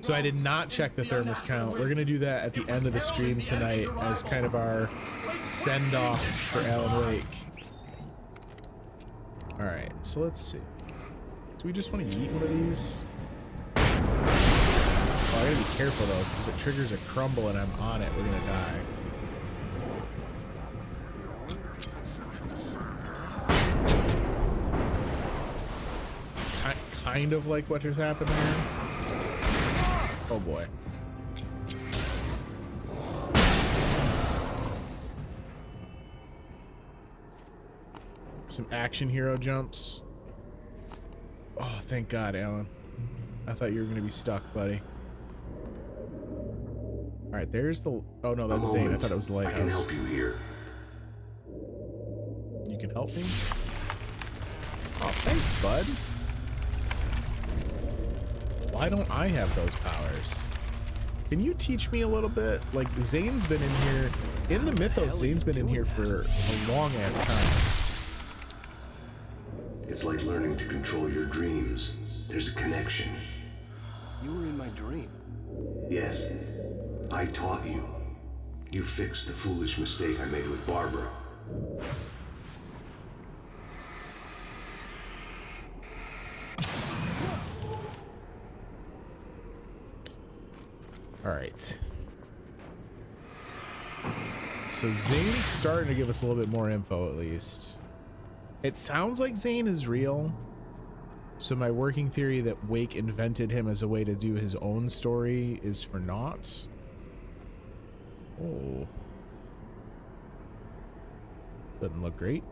So I did not check the thermos count. We're gonna do that at the end of the stream tonight as kind of our send off for Alan Wake. All right, so let's see. Do we just want to eat one of these? Oh, I gotta be careful though, because if it triggers a crumble and I'm on it, we're gonna die. Kind of like what just happened there. Oh boy. Some action hero jumps. Oh, thank God, Alan. I thought you were gonna be stuck, buddy. All right, there's the. Oh no, that's Zane. I thought it was the lighthouse. I can help you here. You can help me? Oh, thanks, bud. Why don't I have those powers? Can you teach me a little bit? Like, Zane's been in here. In the mythos, Zane's been in here for a long ass time. It's like learning to control your dreams. There's a connection. You were in my dream. Yes. I taught you. You fixed the foolish mistake I made with Barbara. All right. So Zane's starting to give us a little bit more info, at least. It sounds like Zane is real. So my working theory that Wake invented him as a way to do his own story is for naught. Oh. Doesn't look great.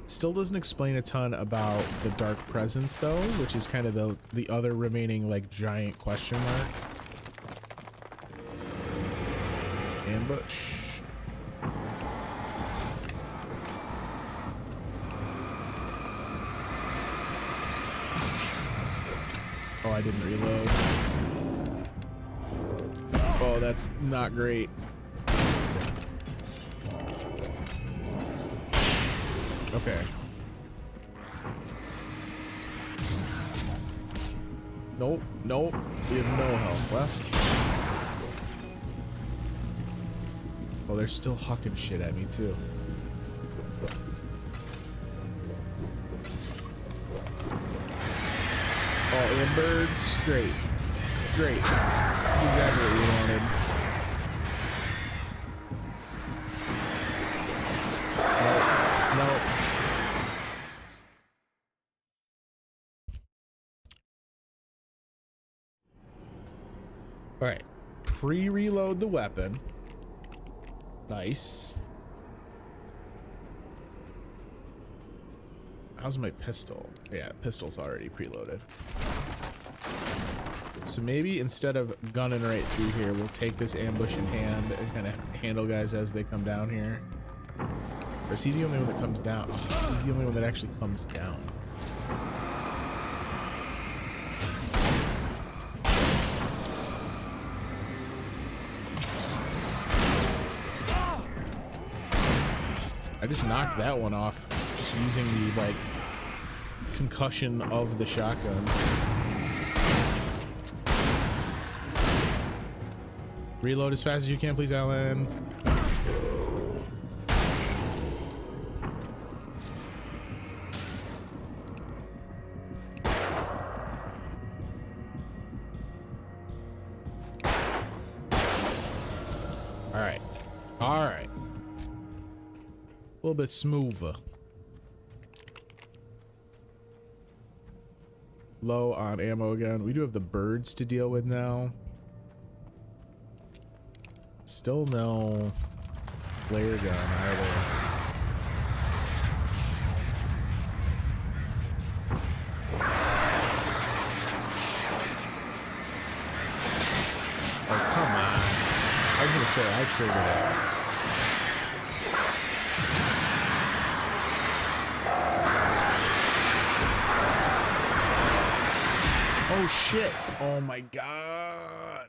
Still doesn't explain a ton about the dark presence though, which is kind of the other remaining like giant question mark. Ambush. Oh, I didn't reload. Oh, that's not great. Okay. Nope, nope. We have no health left. Oh, they're still hucking shit at me too. Oh, and birds. Great. Great. That's exactly what we wanted. Nope. Nope. All right. Pre-reload the weapon. Nice. How's my pistol? Yeah, pistol's already preloaded. So maybe instead of gunning right through here, we'll take this ambush in hand and kind of handle guys as they come down here. Or is he the only one that comes down? Oh, he's the only one that actually comes down. I just knocked that one off just using the like concussion of the shotgun. Reload as fast as you can, please, Alan. All right. All right. A little bit smoother. Low on ammo again. We do have the birds to deal with now. Still no flare gun either. Oh, come on. I was gonna say I triggered it. Oh shit. Oh my god.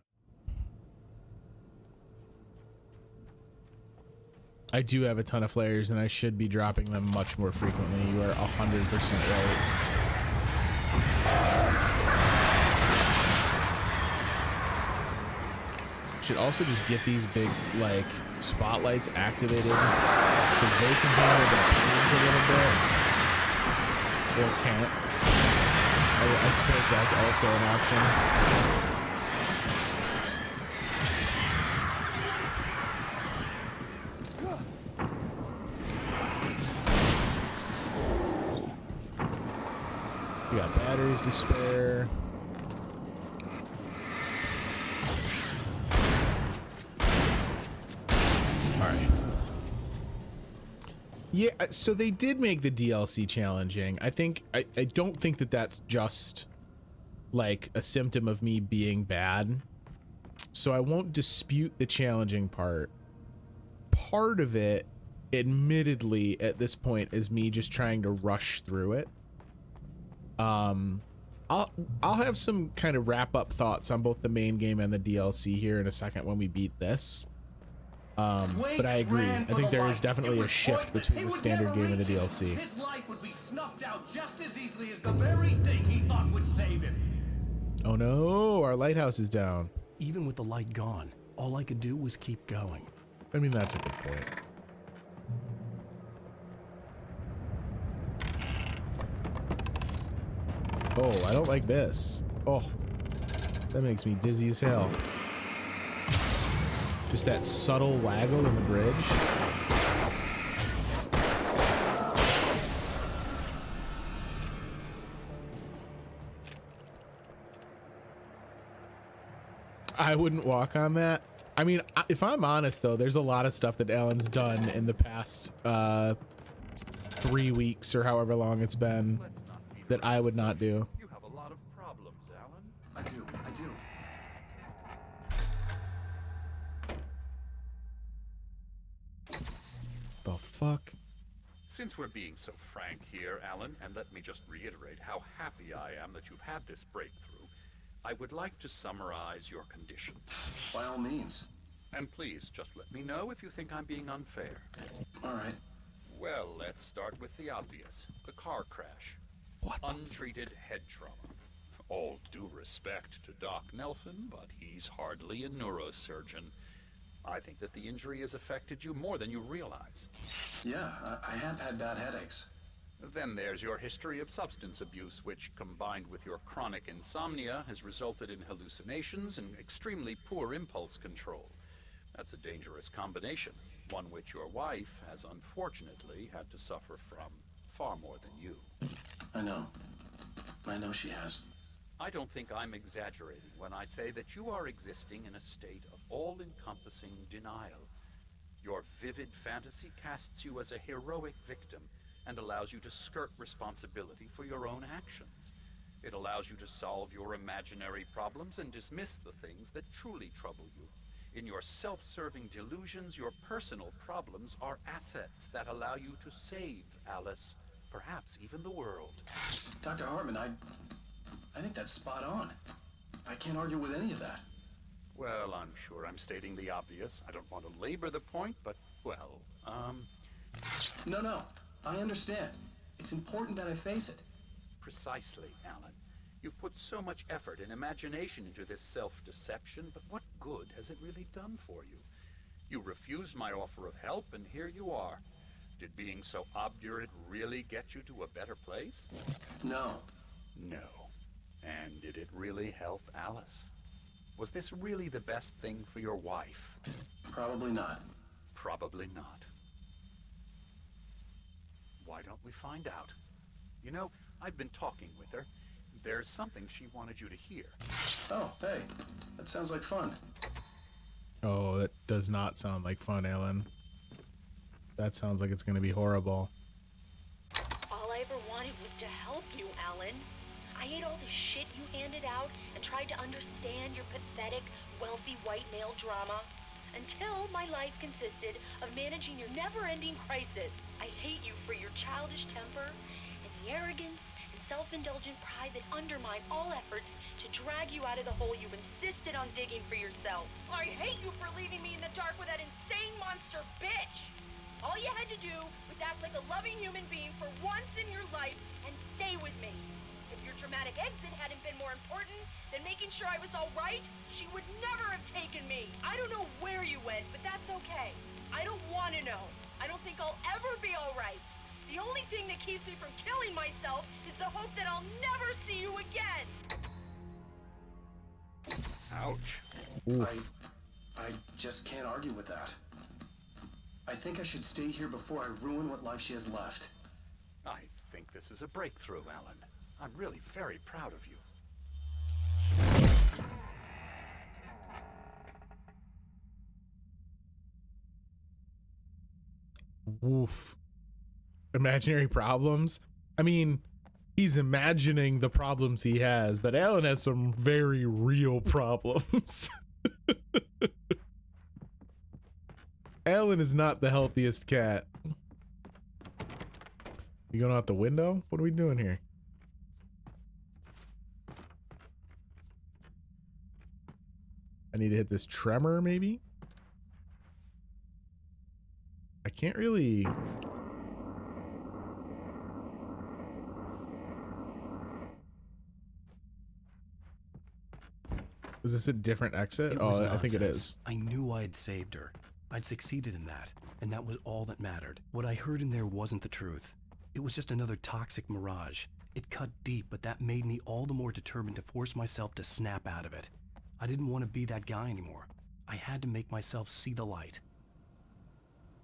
I do have a ton of flares and I should be dropping them much more frequently. You are 100% right. Should also just get these big, like, spotlights activated because they can handle the pains a little bit. Or can't. I suppose that's also an option. We got batteries to spare. Yeah, so they did make the DLC challenging. I don't think that that's just like a symptom of me being bad. So I won't dispute the challenging part. Part of it, admittedly, at this point is me just trying to rush through it. I'll have some kind of wrap up thoughts on both the main game and the DLC here in a second when we beat this. But I agree. I think there is definitely a shift between the standard game and the DLC. His life would be snuffed out just as easily as the very thing he thought would save him. Oh no, our lighthouse is down. Even with the light gone, all I could do was keep going. I mean, that's a good point. Oh, I don't like this. Oh, that makes me dizzy as hell. Just that subtle waggle in the bridge. I wouldn't walk on that. I mean, if I'm honest though, there's a lot of stuff that Alan's done in the past 3 weeks or however long it's been that I would not do. You have a lot of problems, Alan. I do. The fuck? Since we're being so frank here, Alan, and let me just reiterate how happy I am that you've had this breakthrough, I would like to summarize your condition. By all means. And please, just let me know if you think I'm being unfair. All right. Well, let's start with the obvious. The car crash. What? Untreated head trauma. All due respect to Doc Nelson, but he's hardly a neurosurgeon. I think that the injury has affected you more than you realize. Yeah, I have had bad headaches. Then there's your history of substance abuse, which, combined with your chronic insomnia, has resulted in hallucinations and extremely poor impulse control. That's a dangerous combination, one which your wife has unfortunately had to suffer from far more than you. I know she has. I don't think I'm exaggerating when I say that you are existing in a state of all-encompassing denial. Your vivid fantasy casts you as a heroic victim and allows you to skirt responsibility for your own actions. It allows you to solve your imaginary problems and dismiss the things that truly trouble you. In your self-serving delusions, your personal problems are assets that allow you to save Alice, perhaps even the world. Dr. Hartman, I think that's spot on. I can't argue with any of that. Well, I'm sure I'm stating the obvious. I don't want to labor the point, but, well, No, I understand. It's important that I face it. Precisely, Alan. You've put so much effort and imagination into this self-deception, but what good has it really done for you? You refused my offer of help, and here you are. Did being so obdurate really get you to a better place? No. No. And did it really help Alice? Was this really the best thing for your wife? Probably not. Probably not. Why don't we find out? You know, I've been talking with her. There's something she wanted you to hear. Oh, hey. That sounds like fun. Oh, that does not sound like fun, Alan. That sounds like it's going to be horrible. All I ever wanted was to help you, Alan. I ate all the shit you handed out and tried to understand your pathetic, wealthy white male drama until my life consisted of managing your never-ending crisis. I hate you for your childish temper and the arrogance and self-indulgent pride that undermine all efforts to drag you out of the hole you insisted on digging for yourself. I hate you for leaving me in the dark with that insane monster bitch! All you had to do was act like a loving human being for once in your life and stay with me. If you're her dramatic exit hadn't been more important than making sure I was all right, she would never have taken me. I don't know where you went, but that's okay. I don't want to know. I don't think I'll ever be all right. The only thing that keeps me from killing myself is the hope that I'll never see you again. Ouch. Oof. I just can't argue with that. I think I should stay here before I ruin what life she has left. I think this is a breakthrough, Alan. I'm really very proud of you. Woof. Imaginary problems. I mean, he's imagining the problems he has, but Alan has some very real problems. Alan is not the healthiest cat. You going out the window? What are we doing here? I need to hit this tremor, maybe? I can't really... Is this a different exit? Oh, I think it is. I knew I had saved her. I'd succeeded in that, and that was all that mattered. What I heard in there wasn't the truth. It was just another toxic mirage. It cut deep, but that made me all the more determined to force myself to snap out of it. I didn't want to be that guy anymore. I had to make myself see the light.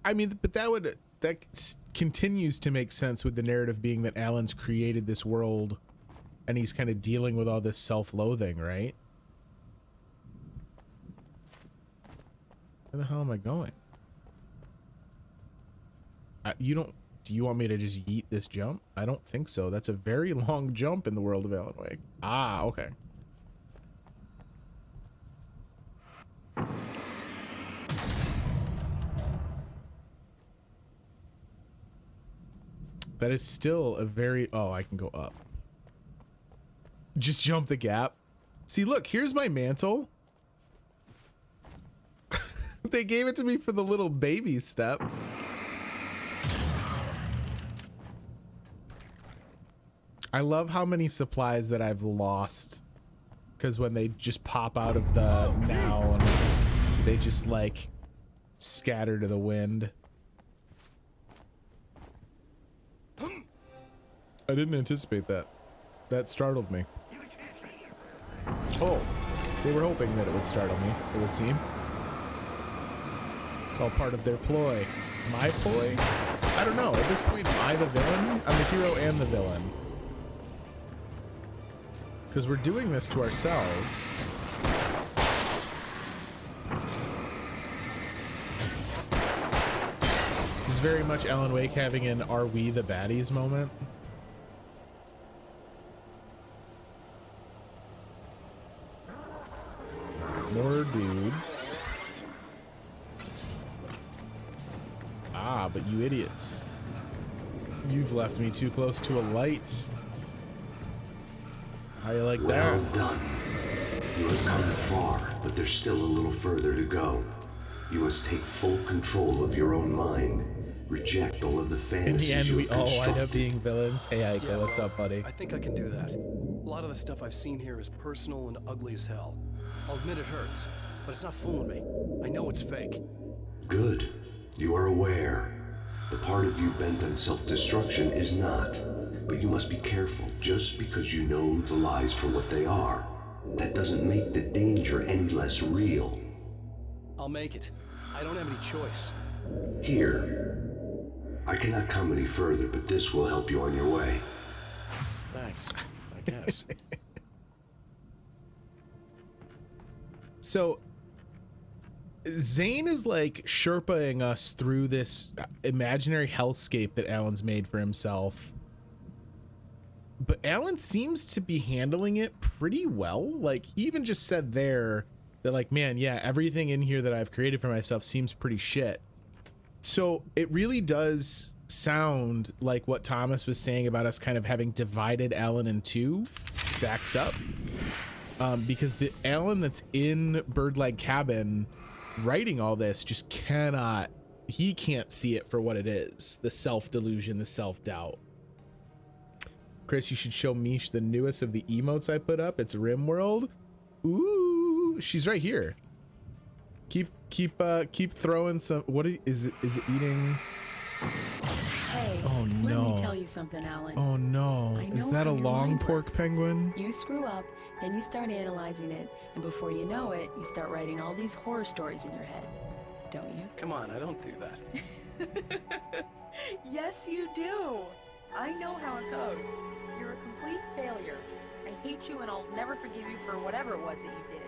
I mean, but that continues to make sense with the narrative being that Alan's created this world and he's kind of dealing with all this self-loathing, right? Where the hell am I going? Do you want me to just yeet this jump? I don't think so. That's a very long jump in the world of Alan Wake. Ah, okay. That is still a very... Oh, I can go up. Just jump the gap. See, look, here's my mantle. They gave it to me for the little baby steps. I love how many supplies that I've lost. Because when they just pop out of the now, and they just like scatter to the wind. I didn't anticipate that. That startled me. Oh, they were hoping that it would startle me, it would seem. It's all part of their ploy. My ploy? I don't know. At this point, am I the villain? I'm the hero and the villain. Because we're doing this to ourselves. This is very much Alan Wake having an "Are we the baddies" moment. More dudes. Ah, but you idiots. You've left me too close to a light. How you like that? Well done. You have come far, but there's still a little further to go. You must take full control of your own mind. Reject all of the fantasies In the end, we you have all wind up constructed. being villains. Hey, Aiko, Yeah, what's well, up, buddy? I think I can do that. A lot of the stuff I've seen here is personal and ugly as hell. I'll admit it hurts, but it's not fooling me. I know it's fake. Good. You are aware. The part of you bent on self-destruction is not. But you must be careful. Just because you know the lies for what they are, that doesn't make the danger any less real. I'll make it. I don't have any choice. Here. I cannot come any further, but this will help you on your way. Thanks, I guess. So Zane is like Sherpaing us through this imaginary hellscape that Alan's made for himself. But Alan seems to be handling it pretty well. Like, he even just said there that, like, man, yeah, everything in here that I've created for myself seems pretty shit. So it really does sound like what Thomas was saying about us kind of having divided Alan in two stacks up. Because the Alan that's in Birdlag Cabin writing all this just can't see it for what it is. The self-delusion, the self-doubt. Chris, you should show Mish the newest of the emotes I put up. It's RimWorld. Ooh, she's right here. Keep throwing some. What is it? Is it eating? Hey, Oh no. let me tell you something, Alan. Oh no. I Is know that a how your long mind pork works. penguin? You screw up, then you start analyzing it, and before you know it, you start writing all these horror stories in your head. Don't you? Come on, I don't do that. Yes, you do. I know how it goes. You're a complete failure. I hate you, and I'll never forgive you for whatever it was that you did.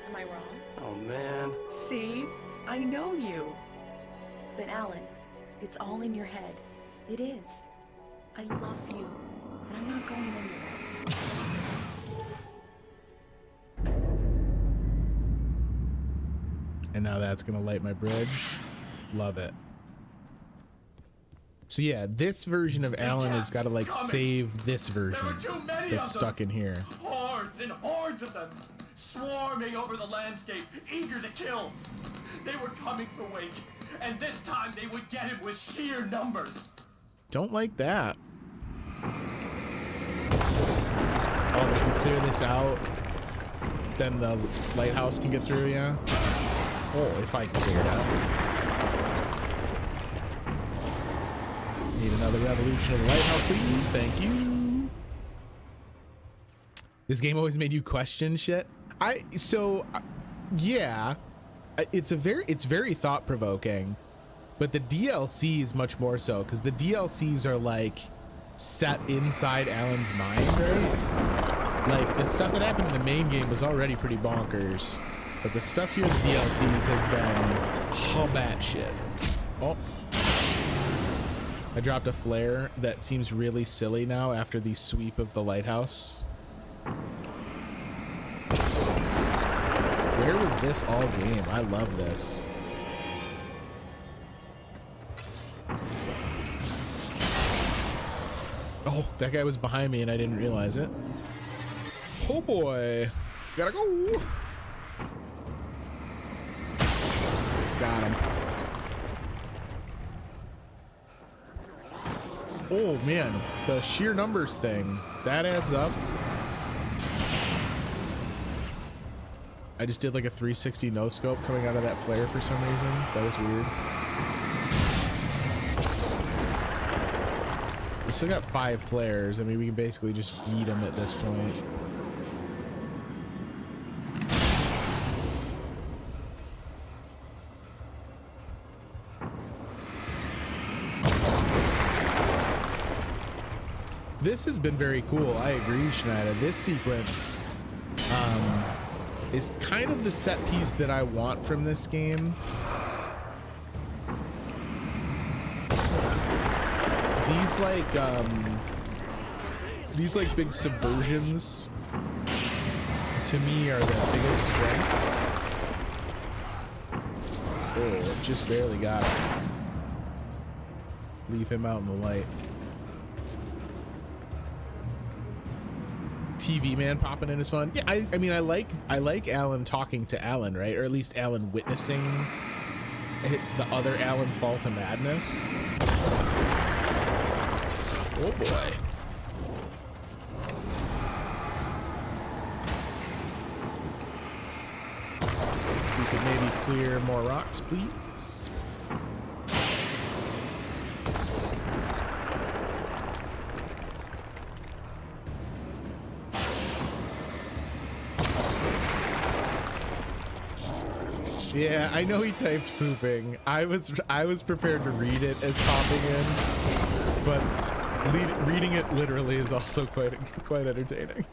Am I wrong? Oh man. See? I know you. But Alan, it's all in your head. It is. I love you, and I'm not going anywhere. And now that's gonna light my bridge. Love it. So yeah, this version of Alan has got to like save this version that's stuck in here. Hordes and hordes of them, swarming over the landscape, eager to kill. They were coming for Wake, and this time they would get him with sheer numbers. Don't like that. Oh, if we clear this out, then the lighthouse can get through, yeah? Oh, if I clear it out. Need another revolution of the lighthouse, please. Thank you. This game always made you question shit. Yeah, it's very thought-provoking, but the DLC is much more so, because the DLCs are like set inside Alan's mind, right? Like the stuff that happened in the main game was already pretty bonkers, but the stuff here in the DLCs has been all that shit. Oh, I dropped a flare that seems really silly now after the sweep of the lighthouse. Where was this all game? I love this. Oh, that guy was behind me and I didn't realize it. Oh boy. Gotta go. Got him. Oh man, the sheer numbers thing, that adds up. I just did like a 360 no scope coming out of that flare for some reason. That was weird. We still got 5 flares. I mean, we can basically just beat them at this point. This has been very cool. I agree, Schneider. This sequence is kind of the set piece that I want from this game. These like big subversions to me are the biggest strength. Oh, just barely got it. Leave him out in the light. TV man popping in is fun. Yeah, I mean I like Alan talking to Alan, right? Or at least Alan witnessing the other Alan fall to madness. Oh boy. We could maybe clear more rocks, please. Yeah, I know he typed pooping. I was prepared to read it as popping in, but reading it literally is also quite entertaining.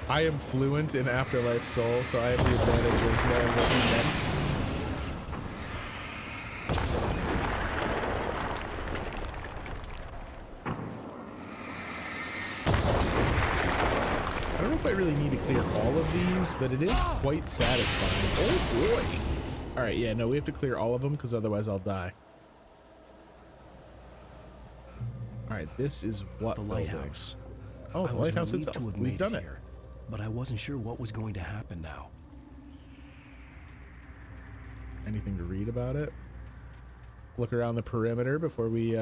I am fluent in Afterlife Soul, so I have the advantage of knowing what he meant. I don't know if I really need to clear all of these, but it is quite satisfying. Oh boy. All right, yeah, no, we have to clear all of them because otherwise I'll die. All right, this is what The building? lighthouse. Oh, I the was lighthouse relieved itself. to have We've made done it. here, but I wasn't sure what was going to happen now. Anything to read about it? Look around the perimeter before we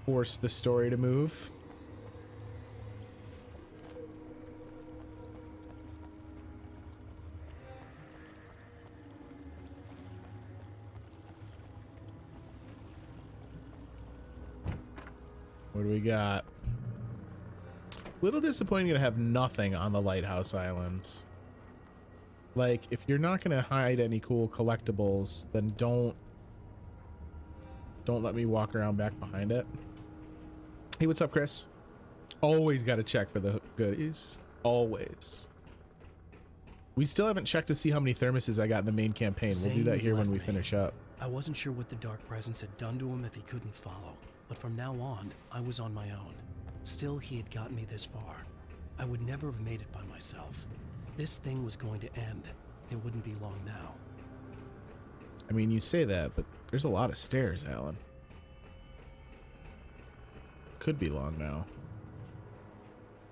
force the story to move. What do we got? Little disappointing to have nothing on the lighthouse islands. Like, if you're not gonna hide any cool collectibles, then don't let me walk around back behind it. Hey, what's up, Chris? Always got to check for the goodies. Always. We still haven't checked to see how many thermoses I got in the main campaign. We'll do that here when we finish up. I wasn't sure what the Dark Presence had done to him if he couldn't follow, but from now on, I was on my own. Still, he had gotten me this far. I would never have made it by myself. This thing was going to end. It wouldn't be long now. I mean, you say that, but there's a lot of stairs, Alan. Could be long now.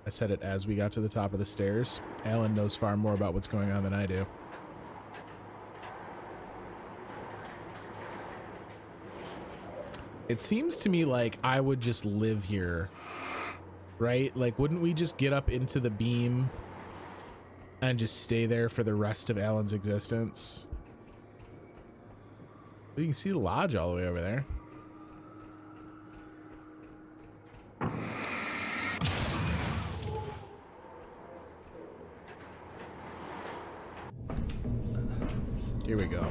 I said it as we got to the top of the stairs. Alan knows far more about what's going on than I do. It seems to me like I would just live here, right? Like, wouldn't we just get up into the beam and just stay there for the rest of Alan's existence? You can see the lodge all the way over there. Here we go.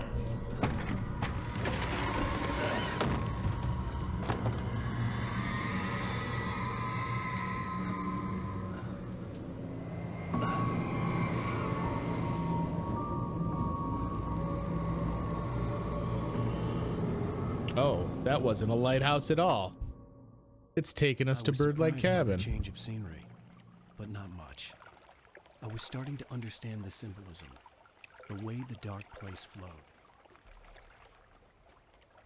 Oh, that wasn't a lighthouse at all. It's taken us to Birdleg Cabin. Change of scenery, but not much. I was starting to understand the symbolism, the way the dark place flowed.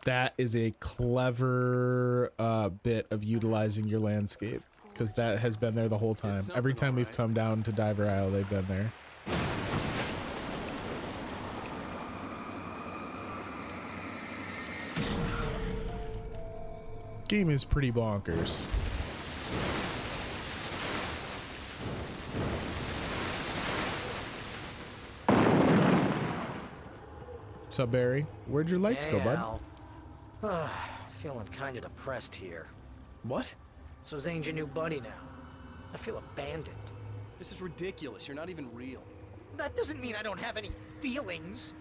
That is a clever bit of utilizing your landscape, because that has been there the whole time. Every time we've come down to Diver Isle, they've been there. Game is pretty bonkers. What's up, Barry? Where'd your lights go, bud? Feeling kind of depressed here. What? So Zane's your new buddy now. I feel abandoned. This is ridiculous. You're not even real. That doesn't mean I don't have any feelings.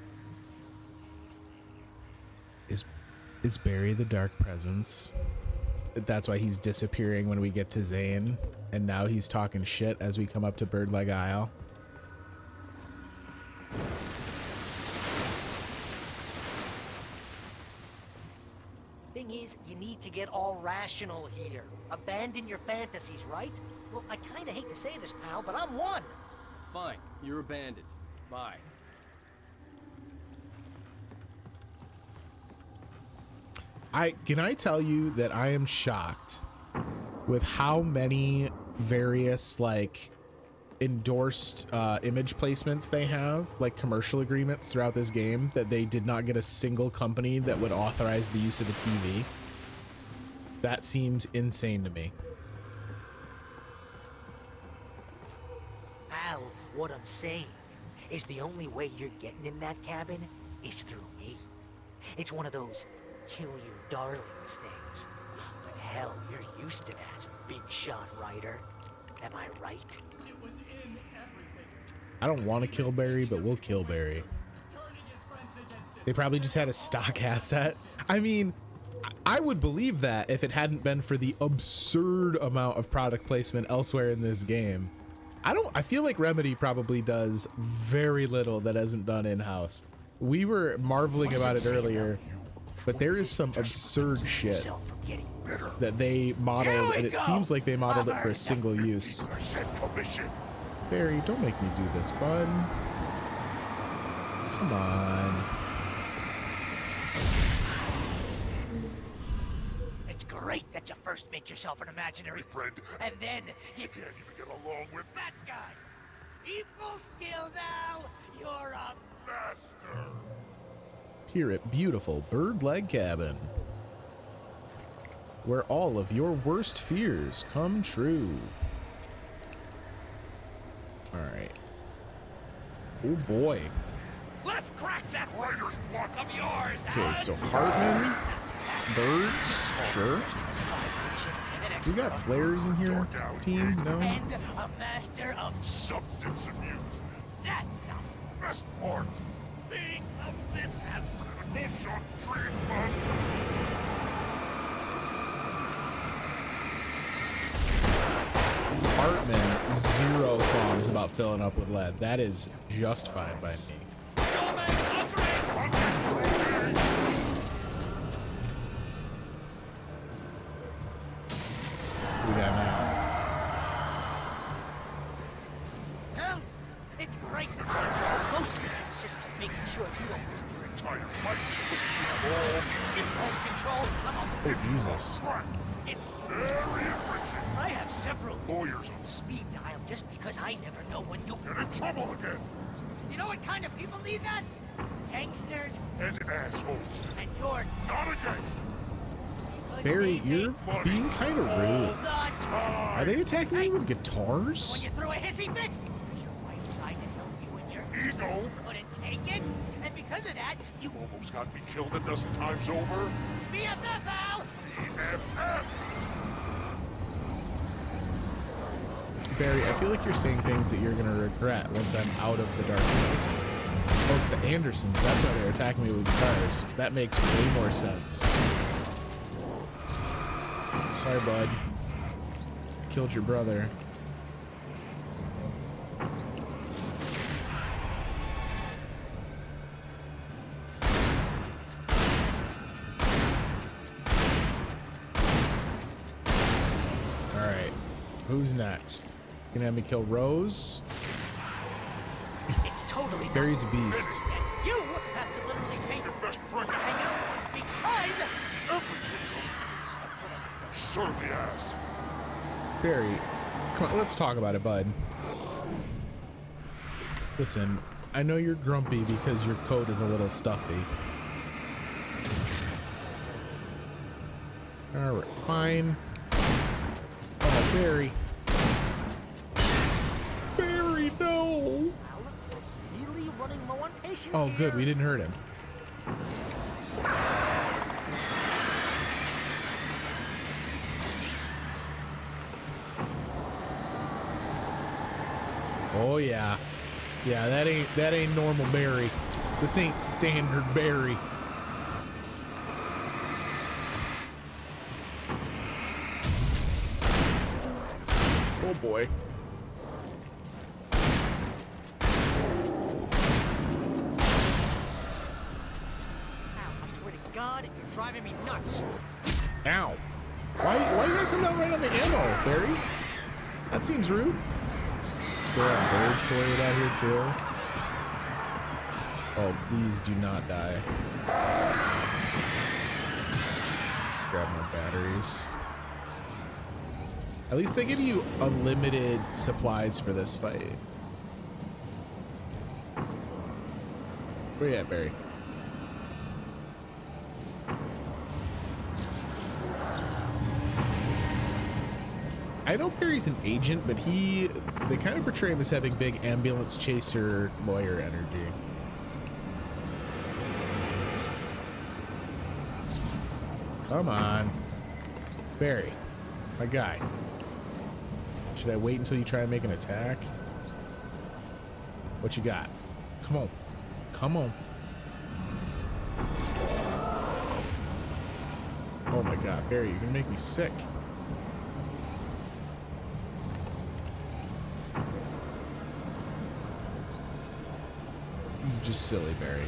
Is Barry the dark presence? That's why he's disappearing when we get to Zane, and now he's talking shit as we come up to Birdleg Isle. Thing is, you need to get all rational here. Abandon your fantasies, right? Well, I kind of hate to say this, pal, but I'm one. Fine. You're abandoned. Bye. Can I tell you that I am shocked with how many various like endorsed image placements they have, like commercial agreements throughout this game, that they did not get a single company that would authorize the use of a TV. That seems insane to me. Al, what I'm saying is the only way you're getting in that cabin is through me. It's one of those kill your darlings things. But hell, you're used to that, big shot writer. Am I right? It was in everything. I don't want to kill Barry, but we'll kill Barry. Turning his friends against him. They probably just had a stock asset. I mean, I would believe that if it hadn't been for the absurd amount of product placement elsewhere in this game. I feel like Remedy probably does very little that isn't done in-house. We were marveling about it earlier, but there is some absurd shit that they modeled, and it seems like they modeled it for a single use. Barry, don't make me do this, bud. Come on. It's great that you first make yourself an imaginary friend, and then you can't even get along with that guy. People skills, Al. You're a master. Here at beautiful Birdleg Cabin. where all of your worst fears come true. All right. Oh boy. Let's crack that writer's block of yours. Okay, so Hartman, birds, sure. We got flares in here, team? No? And a master of Substance abuse. that's the Best part. thing of this as Bullshot tree bud. Hartman, zero qualms about filling up with lead. That is just fine by me. We got now. Well, it's great. Mostly consists of making sure you don't think your entire fight. Impulse control. Oh, Jesus. It's Very enriching. I have several Lawyers on speed dial just because I never know when to. get in trouble again. You know what kind of people need that? Gangsters, And assholes. and you're Not a gangster. Barry, you're being kind of rude. Are they attacking me with when guitars? you threw a hissy fit? Because your wife tried to help you and your Ego. couldn't take it, and because of that, you Almost got me killed a dozen times over. BFF, Al! BFF. Barry, I feel like you're saying things that you're gonna regret once I'm out of the darkness. Oh, it's the Andersons. That's why they're attacking me with guitars. That makes way more sense. Sorry, bud. Killed your brother. Alright. Who's next? Gonna have me kill Rose? It's totally not. Barry's a beast. And you have to literally pay Your best friend. to hang out because Everything else. Surly ass. Barry, come on, let's talk about it, bud. Listen, I know you're grumpy because your coat is a little stuffy. Alright, fine. Oh, Barry. Barry, no! really running low on patience. Oh, good, here. we didn't hurt him. Oh yeah. Yeah, that ain't normal Barry. This ain't standard Barry. Oh boy. Al, I swear to God, you're driving me nuts. Ow. Why you gotta come down right on the ammo, Barry? That seems rude. Still have birds to worry about here too. Oh, please do not die. Grab more batteries. At least they give you unlimited supplies for this fight. Where you at, Barry? I know Barry's an agent, but they kind of portray him as having big ambulance chaser lawyer energy. Come on. Barry, my guy. Should I wait until you try and make an attack? What you got? Come on. Come on. Oh my god, Barry, you're gonna make me sick. He's just silly, Barry.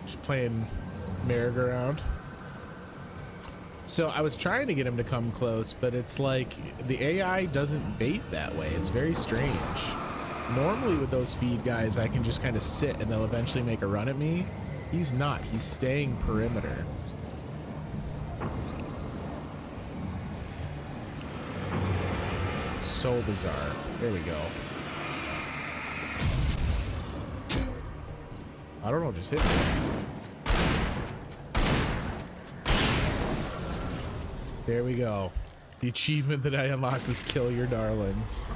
Just playing merry-go-round. So I was trying to get him to come close, but it's like the AI doesn't bait that way. It's very strange. Normally with those speed guys, I can just kind of sit and they'll eventually make a run at me. He's not. He's staying perimeter. So bizarre. There we go. I don't know, just hit me. There we go. The achievement that I unlocked was kill your darlings.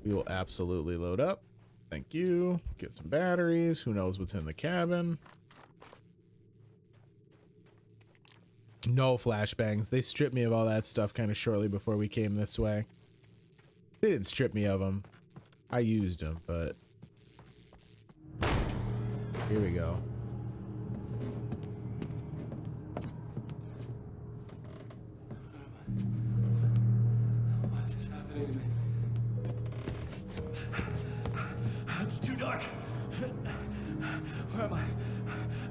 We will absolutely load up. Thank you. Get some batteries. Who knows what's in the cabin? No flashbangs. They stripped me of all that stuff kind of shortly before we came this way. They didn't strip me of them. I used them, but here we go. Why is this happening to me? It's too dark. Where am I?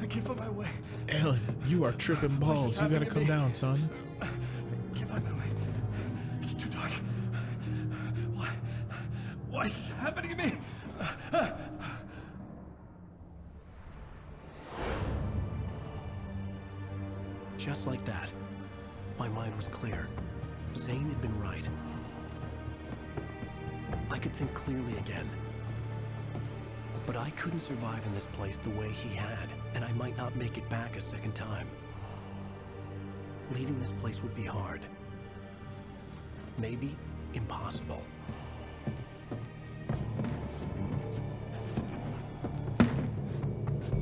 I can't find my way. Alan, you are tripping balls. You gotta come down, son. I can't find my way. It's too dark. Why is this happening to me? Just like that, my mind was clear. Zane had been right. I could think clearly again. But I couldn't survive in this place the way he had, and I might not make it back a second time. Leaving this place would be hard. Maybe impossible.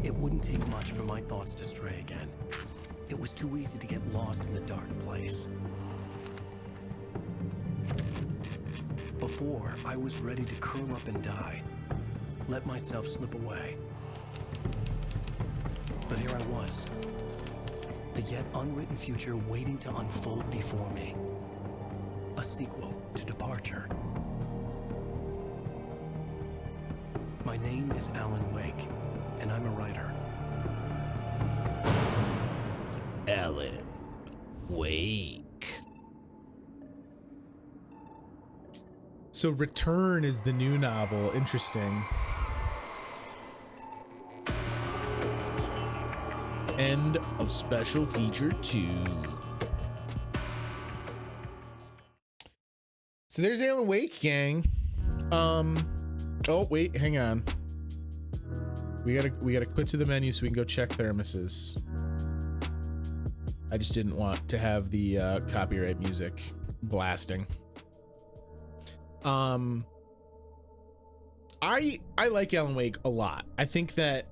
It wouldn't take much for my thoughts to stray again. It was too easy to get lost in the dark place. Before, I was ready to curl up and die. Let myself slip away. But here I was. The yet unwritten future waiting to unfold before me. A sequel to Departure. My name is Alan Wake, and I'm a writer. Alan Wake. So Return is the new novel. Interesting. End of special feature 2. So there's Alan Wake, gang. Oh wait, hang on. We gotta quit to the menu so we can go check thermoses. I just didn't want to have the copyright music blasting. I like Alan Wake a lot. I think that,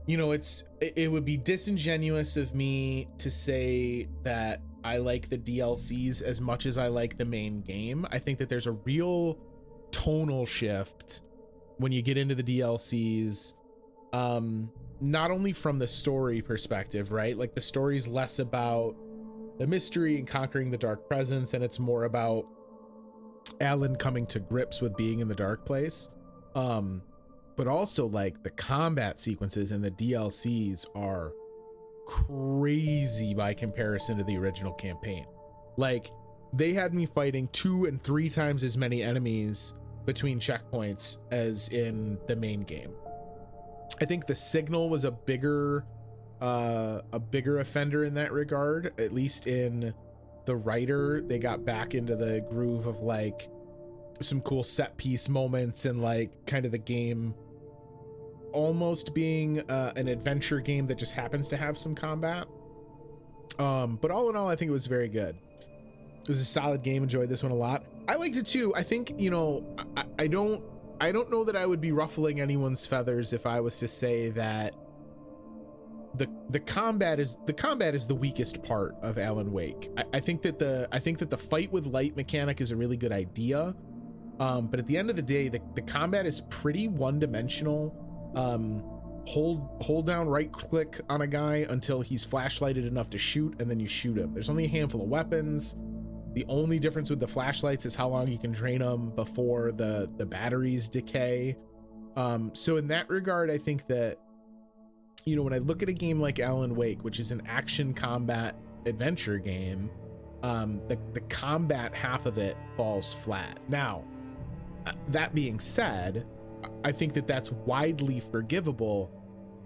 you know, it would be disingenuous of me to say that I like the DLCs as much as I like the main game. I think that there's a real tonal shift when you get into the DLCs. Not only from the story perspective, right? Like the story's less about the mystery and conquering the dark presence, and it's more about Alan coming to grips with being in the dark place. But also like the combat sequences in the DLCs are crazy by comparison to the original campaign. Like they had me fighting 2 and 3 times as many enemies between checkpoints as in the main game. I think the Signal was a bigger offender in that regard. At least in the writer, they got back into the groove of like some cool set piece moments and like kind of the game almost being an adventure game that just happens to have some combat. But all in all, I think it was very good. It was a solid game. Enjoyed this one a lot. I liked it too. I think, you know, I don't know that I would be ruffling anyone's feathers if I was to say that the combat is the weakest part of Alan Wake. I think that the fight with light mechanic is a really good idea. But at the end of the day, the combat is pretty one-dimensional. Hold down right click on a guy until he's flashlighted enough to shoot, and then you shoot him. There's only a handful of weapons. The only difference with the flashlights is how long you can drain them before the batteries decay. So in that regard, I think that, you know, when I look at a game like Alan Wake, which is an action combat adventure game, the combat half of it falls flat. Now, that being said, I think that that's widely forgivable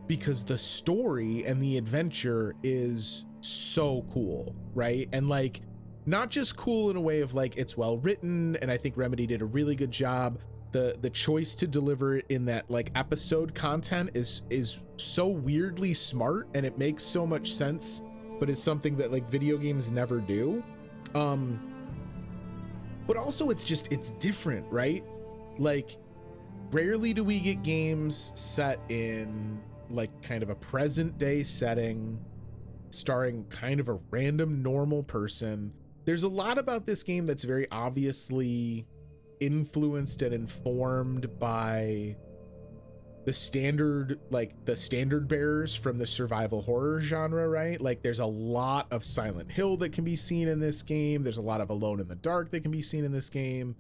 because the story and the adventure is so cool, right? And like, not just cool in a way of like it's well written, and I think Remedy did a really good job. The choice to deliver it in that like episode content is so weirdly smart, and it makes so much sense, but it's something that like video games never do. But also it's different, right? Like rarely do we get games set in like kind of a present day setting, starring kind of a random normal person. There's a lot about this game that's very obviously influenced and informed by the standard bearers from the survival horror genre, right? Like there's a lot of Silent Hill that can be seen in this game. There's a lot of Alone in the Dark that can be seen in this game.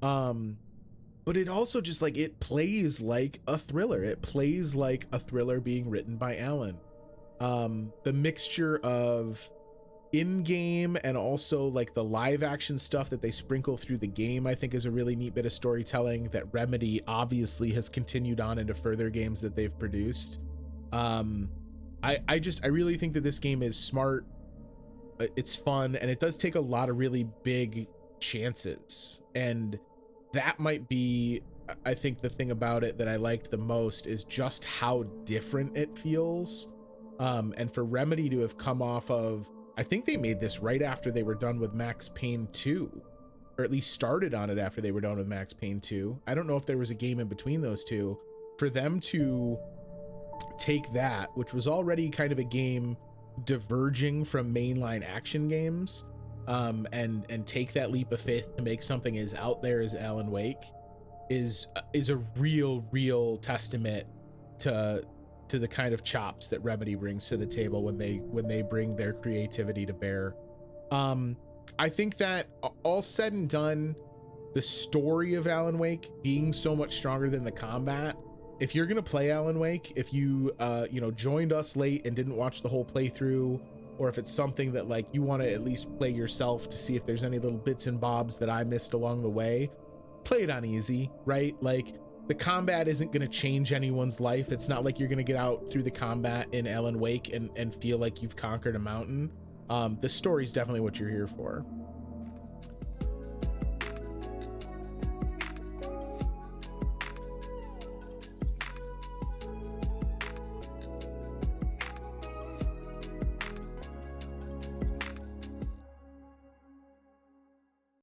But it also just like, it plays like a thriller. It plays like a thriller being written by Alan. The mixture of in-game and also like the live action stuff that they sprinkle through the game, I think is a really neat bit of storytelling that Remedy obviously has continued on into further games that they've produced. I really think that this game is smart. It's fun, and it does take a lot of really big chances, and that might be, I think, the thing about it that I liked the most is just how different it feels. And for Remedy to have come off of, I think they made this right after they were done with Max Payne 2, or at least started on it after they were done with Max Payne 2. I don't know if there was a game in between those two. For them to take that, which was already kind of a game diverging from mainline action games, and take that leap of faith to make something as out there as Alan Wake is a real testament to the kind of chops that Remedy brings to the table when they bring their creativity to bear. I think that all said and done, the story of Alan Wake being so much stronger than the combat, if you're gonna play Alan Wake, if you joined us late and didn't watch the whole playthrough, or if it's something that like you want to at least play yourself to see if there's any little bits and bobs that I missed along the way, play it on easy, right? Like the combat isn't going to change anyone's life. It's not like you're going to get out through the combat in Alan Wake and feel like you've conquered a mountain. The story's definitely what you're here for.